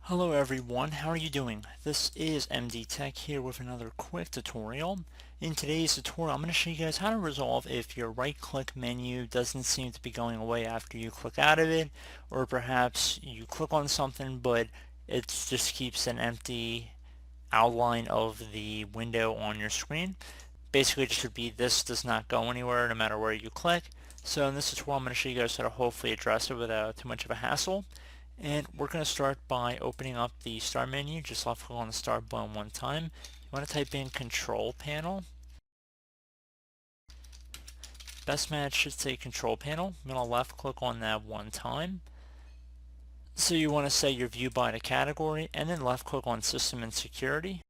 Hello everyone, how are you doing? This is MD Tech here with another quick tutorial. In today's tutorial, I'm going to show you guys how to resolve if your right click menu doesn't seem to be going away after you click out of it, or perhaps you click on something but it just keeps an empty outline of the window on your screen. Basically, it should be this does not go anywhere no matter where you click. So in this tutorial, I'm going to show you guys how to hopefully address it without too much of a hassle. And we're going to start by opening up the start menu. Just left click on the start button one time. You want to type in control panel. Best match should say control panel. I'm going to left click on that one time. So you want to set your view by the category and then left click on system and security.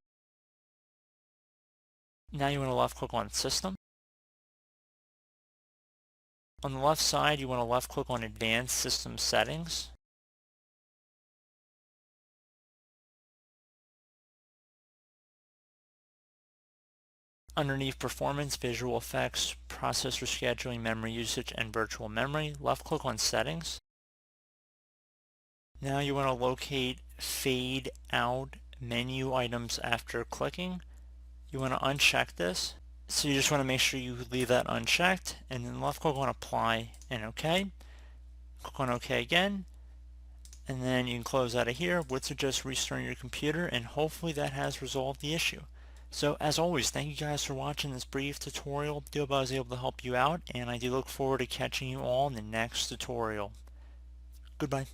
Now you want to left click on system. On the left side, you want to left click on advanced system settings. Underneath performance, visual effects, processor scheduling, memory usage, and virtual memory, left click on settings. Now you want to locate fade out menu items after clicking. You want to uncheck this. So you just want to make sure you leave that unchecked and then left click on apply and OK. Click on OK again. And then you can close out of here, which will just restarting your computer, and hopefully that has resolved the issue. So as always, thank you guys for watching this brief tutorial. I hope I was able to help you out, and I do look forward to catching you all in the next tutorial. Goodbye.